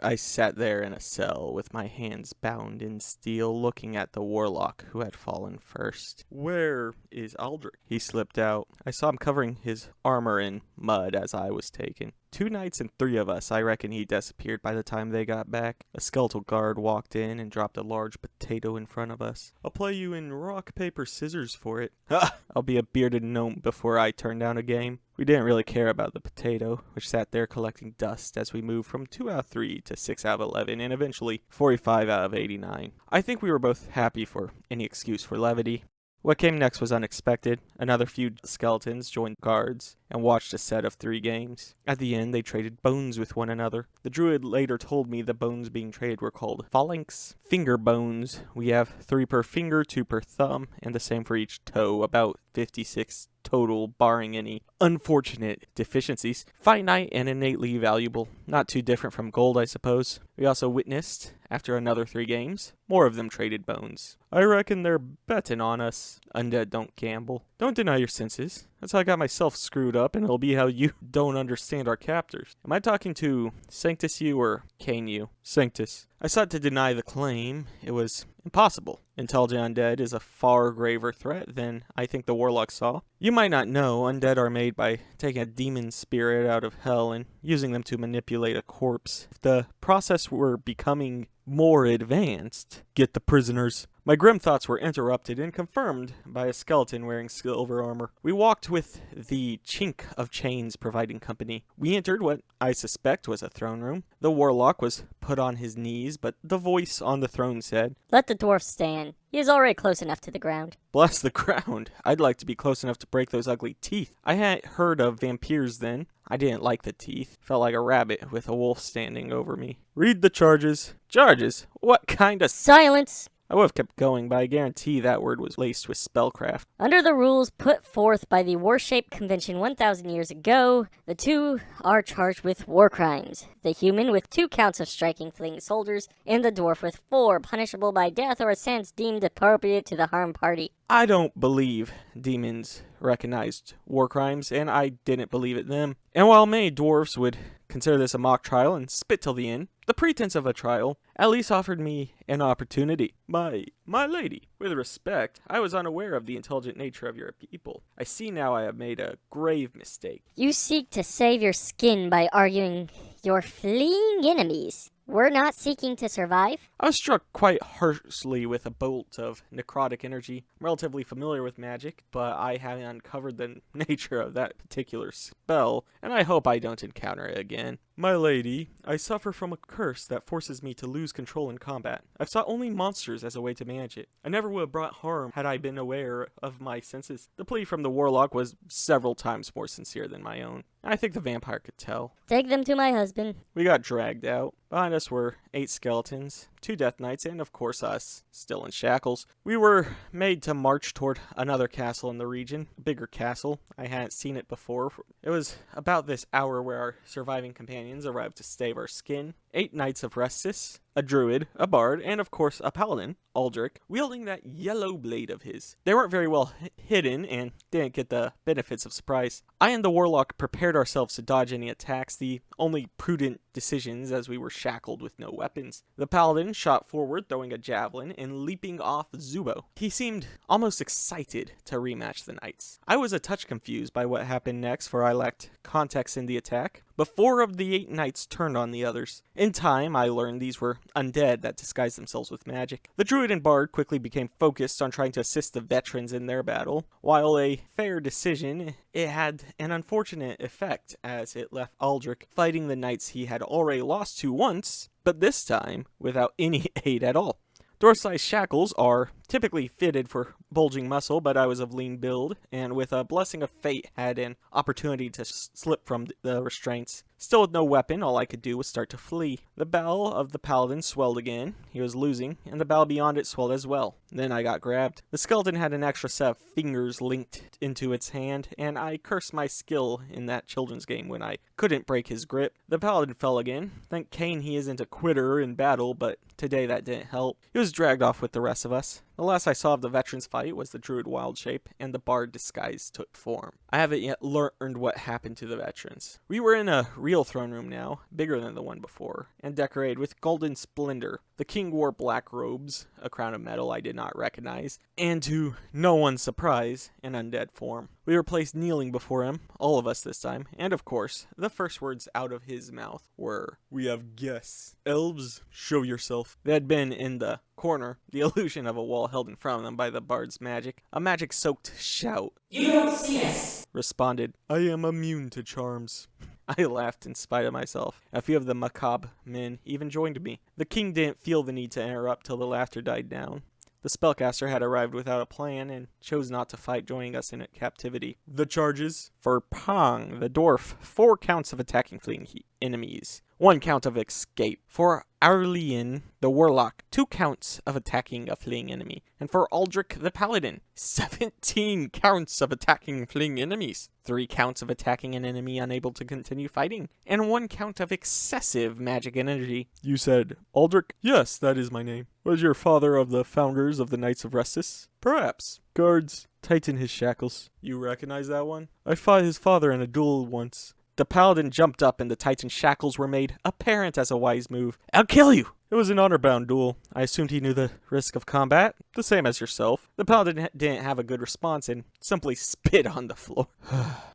I sat there in a cell with my hands bound in steel, looking at the warlock who had fallen first. "Where is Aldrich?" He slipped out. I saw him covering his armor in mud as I was taken. 2 knights and 3 of us. I reckon he disappeared by the time they got back. A skeletal guard walked in and dropped a large potato in front of us. "I'll play you in rock, paper, scissors for it." Ha! I'll be a bearded gnome before I turn down a game. We didn't really care about the potato, which sat there collecting dust as we moved from 2 out of 3 to 6 out of 11 and eventually 45 out of 89. I think we were both happy for any excuse for levity. What came next was unexpected. Another few skeletons joined guards and watched a set of 3 games. At the end, they traded bones with one another. The druid later told me the bones being traded were called phalanx finger bones. We have 3 per finger, 2 per thumb, and the same for each toe, about 56 total, barring any unfortunate deficiencies. Finite and innately valuable. Not too different from gold, I suppose. We also witnessed, after another 3 games, more of them traded bones. I reckon they're betting on us. Undead don't gamble. Don't deny your senses. That's how I got myself screwed up, and it'll be how you don't understand our captors. Am I talking to Sanctus you or Kane you? Sanctus. I sought to deny the claim. It was impossible. Intelligent undead is a far graver threat than I think the warlock saw. You might not know, undead are made by taking a demon spirit out of hell and using them to manipulate a corpse. If the process were becoming more advanced, get the prisoners. My grim thoughts were interrupted and confirmed by a skeleton wearing silver armor. We walked with the chink of chains providing company. We entered what I suspect was a throne room. The warlock was put on his knees, but the voice on the throne said, "Let the dwarf stand. He is already close enough to the ground." "Bless the ground. I'd like to be close enough to break those ugly teeth." I hadn't heard of vampires then. I didn't like the teeth. Felt like a rabbit with a wolf standing over me. "Read the charges." Charges? What kind of... Silence! I would have kept going, but I guarantee that word was laced with spellcraft. Under the rules put forth by the War-Shaped Convention 1,000 years ago, the 2 are charged with war crimes. The human with 2 counts of striking fleeing soldiers, and the dwarf with 4, punishable by death or a sentence deemed appropriate to the harmed party. I don't believe demons recognized war crimes, and I didn't believe it then. And while many dwarves would consider this a mock trial and spit till the end, the pretense of a trial at least offered me an opportunity. My lady, with respect, I was unaware of the intelligent nature of your people. I see now I have made a grave mistake. You seek to save your skin by arguing your fleeing enemies. We're not seeking to survive. I was struck quite harshly with a bolt of necrotic energy. I'm relatively familiar with magic, but I haven't uncovered the nature of that particular spell, and I hope I don't encounter it again. My lady, I suffer from a curse that forces me to lose control in combat. I've sought only monsters as a way to manage it. I never would have brought harm had I been aware of my senses. The plea from the warlock was several times more sincere than my own. I think the vampire could tell. Take them to my husband. We got dragged out. Behind us were 8 skeletons, 2 death knights, and of course us, still in shackles. We were made to march toward another castle in the region, a bigger castle. I hadn't seen it before. It was about this hour where our surviving companions arrived to stave our skin. 8 knights of Restus, a druid, a bard, and of course a paladin, Aldrich, wielding that yellow blade of his. They weren't very well hidden and didn't get the benefits of surprise. I and the warlock prepared ourselves to dodge any attacks, the only prudent decisions as we were shackled with no weapons. The paladin shot forward, throwing a javelin and leaping off Zubo. He seemed almost excited to rematch the knights. I was a touch confused by what happened next, for I lacked context in the attack, but 4 of the 8 knights turned on the others. In time, I learned these were undead that disguised themselves with magic. The druid and bard quickly became focused on trying to assist the veterans in their battle. While a fair decision, it had an unfortunate effect as it left Aldrich fighting the knights he had already lost to once, but this time without any aid at all. Door-sized shackles are typically fitted for bulging muscle, but I was of lean build, and with a blessing of fate had an opportunity to slip from the restraints. Still with no weapon, all I could do was start to flee. The bell of the paladin swelled again. He was losing, and the bell beyond it swelled as well. Then I got grabbed. The skeleton had an extra set of fingers linked into its hand, and I cursed my skill in that children's game when I couldn't break his grip. The paladin fell again. Thank Cain he isn't a quitter in battle, but today that didn't help. He was dragged off with the rest of us. The last I saw of the veterans fight was the druid wild shape, and the bard disguise took form. I haven't yet learned what happened to the veterans. We were in a real throne room now, bigger than the one before, and decorated with golden splendor. The king wore black robes, a crown of metal I did not recognize, and to no one's surprise, an undead form. We were placed kneeling before him, all of us this time, and of course, the first words out of his mouth were, "We have guests. Elves, show yourself." They had been in the corner, the illusion of a wall held in front of them by the bard's magic. A magic-soaked shout, "You don't see us!" responded, "I am immune to charms." I laughed in spite of myself. A few of the macabre men even joined me. The king didn't feel the need to interrupt till the laughter died down. The spellcaster had arrived without a plan and chose not to fight, joining us in captivity. The charges? For Pong, the dwarf, 4 counts of attacking fleeing enemies, 1 count of escape. For Aurelian, the warlock, 2 counts of attacking a fleeing enemy. And for Aldrich, the paladin, 17 counts of attacking fleeing enemies, 3 counts of attacking an enemy unable to continue fighting, and 1 count of excessive magic energy. You said, Aldrich? Yes, that is my name. Was your father of the founders of the Knights of Restus? Perhaps. Guards, tighten his shackles. You recognize that one? I fought his father in a duel once. The paladin jumped up and the tightened shackles were made apparent as a wise move. I'll kill you! It was an honor-bound duel. I assumed he knew the risk of combat, the same as yourself. The paladin didn't have a good response and simply spit on the floor.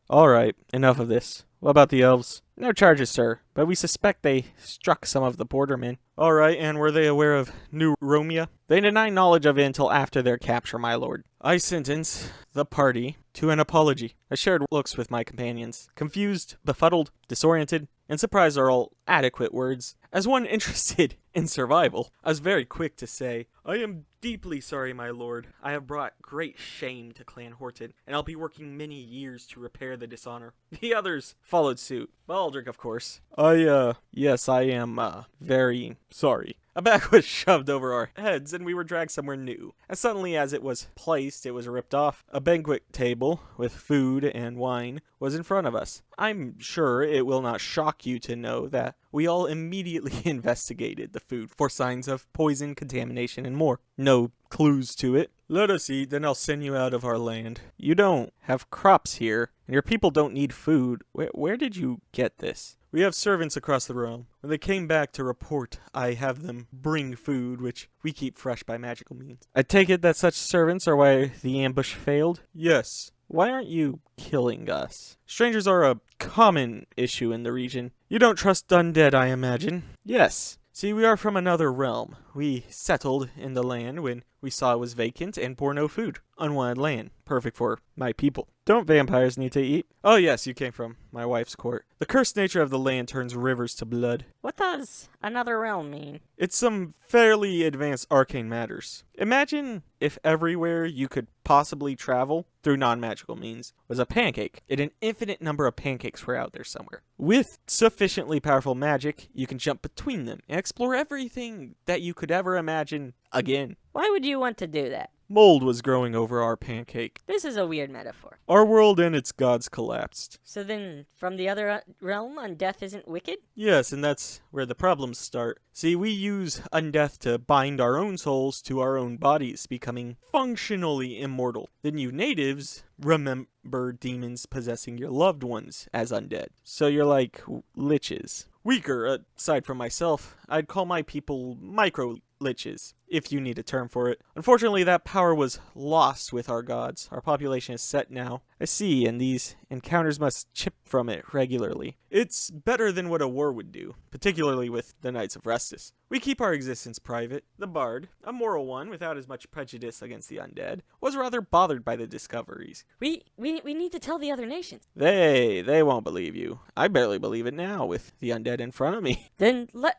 Alright, enough of this. What about the elves? No charges, sir, but we suspect they struck some of the bordermen. Alright, and were they aware of New Romea? They deny knowledge of it until after their capture, my lord. I sentence the party to an apology. I shared looks with my companions. Confused, befuddled, disoriented, and surprised are all adequate words. As one interested in survival, I was very quick to say, I am deeply sorry, my lord. I have brought great shame to Clan Horton, and I'll be working many years to repair the dishonor. The others followed suit. Baldric, of course. Yes, I am, very sorry. A bag was shoved over our heads, and we were dragged somewhere new. As suddenly as it was placed, it was ripped off. A banquet table, with food and wine, was in front of us. I'm sure it will not shock you to know that we all immediately investigated the food for signs of poison, contamination, and more. No clues to it. Let us eat, then I'll send you out of our land. You don't have crops here, and your people don't need food. Where did you get this? We have servants across the realm. When they came back to report, I have them bring food, which we keep fresh by magical means. I take it that such servants are why the ambush failed? Yes. Why aren't you killing us? Strangers are a common issue in the region. You don't trust undead, I imagine. Yes. See, we are from another realm. We settled in the land when we saw it was vacant and bore no food. Unwanted land. Perfect for my people. Don't vampires need to eat? Oh yes, you came from my wife's court. The cursed nature of the land turns rivers to blood. What does another realm mean? It's some fairly advanced arcane matters. Imagine if everywhere you could possibly travel through non-magical means was a pancake, and an infinite number of pancakes were out there somewhere. With sufficiently powerful magic, you can jump between them and explore everything that you could ever imagine again. Why would you want to do that? Mold was growing over our pancake. This is a weird metaphor. Our world and its gods collapsed. So then, from the other realm, undeath isn't wicked? Yes, and that's where the problems start. See, we use undeath to bind our own souls to our own bodies, becoming functionally immortal. The new natives remember demons possessing your loved ones as undead. So you're like liches. Weaker, aside from myself, I'd call my people micro-liches, if you need a term for it. Unfortunately, that power was lost with our gods. Our population is set now. I see, and these encounters must chip from it regularly. It's better than what a war would do, particularly with the Knights of Restus. We keep our existence private. The bard, a moral one without as much prejudice against the undead, was rather bothered by the discoveries. We need to tell the other nations. They won't believe you. I barely believe it now with the undead in front of me. Then let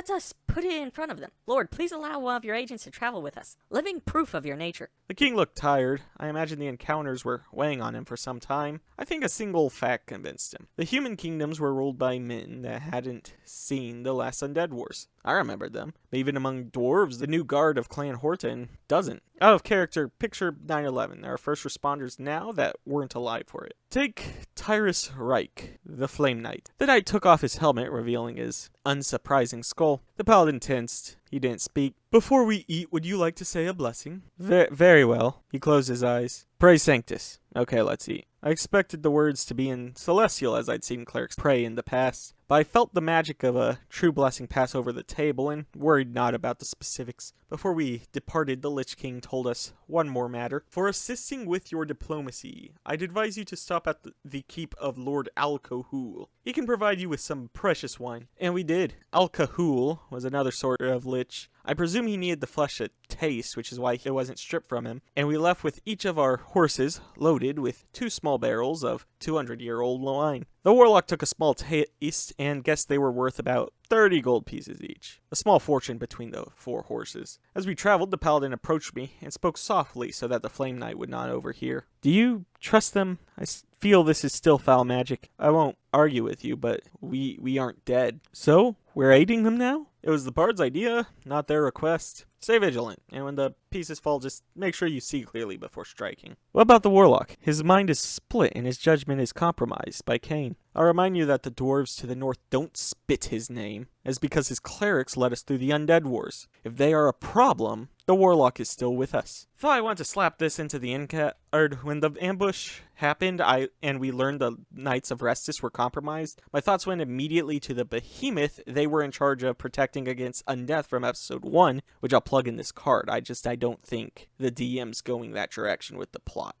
us put it in front of them. Lord, please allow one of your agents to travel with us. Living proof of your nature. The king looked tired. I imagine the encounters were weighing on him for some time. I think a single fact convinced him. The human kingdoms were ruled by men that hadn't seen the last undead wars. I remembered them. But even among dwarves, the new guard of Clan Horton doesn't. Out of character, picture 9/11. There are first responders now that weren't alive for it. Take Tyrus Reich, the Flame Knight. The knight took off his helmet, revealing his unsurprising skull. The paladin tensed. He didn't speak. Before we eat, would you like to say a blessing? Very well. He closed his eyes. Pray Sanctus. Okay, let's eat. I expected the words to be in Celestial, as I'd seen clerics pray in the past, but I felt the magic of a true blessing pass over the table and worried not about the specifics. Before we departed, the Lich King told us one more matter. For assisting with your diplomacy, I'd advise you to stop at the keep of Lord Alcohol. He can provide you with some precious wine. And we did. Alcohol was another sort of lich. I presume he needed the flesh to taste, which is why it wasn't stripped from him, and we left with each of our horses loaded with 2 small barrels of 200-year-old wine. The warlock took a small taste and guessed they were worth about 30 gold pieces each. A small fortune between the 4 horses. As we traveled, the paladin approached me and spoke softly so that the flame knight would not overhear. Do you trust them? I feel this is still foul magic. I won't argue with you, but we aren't dead. So, we're aiding them now? It was the bard's idea, not their request. Stay vigilant, and when the pieces fall, just make sure you see clearly before striking. What about the warlock? His mind is split and his judgment is compromised by Cain. I'll remind you that the dwarves to the north don't spit his name, as because his clerics led us through the undead wars. If they are a problem, the warlock is still with us. Thought I want to slap this into the when the ambush happened, and we learned the Knights of Restus were compromised, my thoughts went immediately to the behemoth they were in charge of protecting against undeath from episode 1, which I'll plug in this card. I don't think the DM's going that direction with the plot.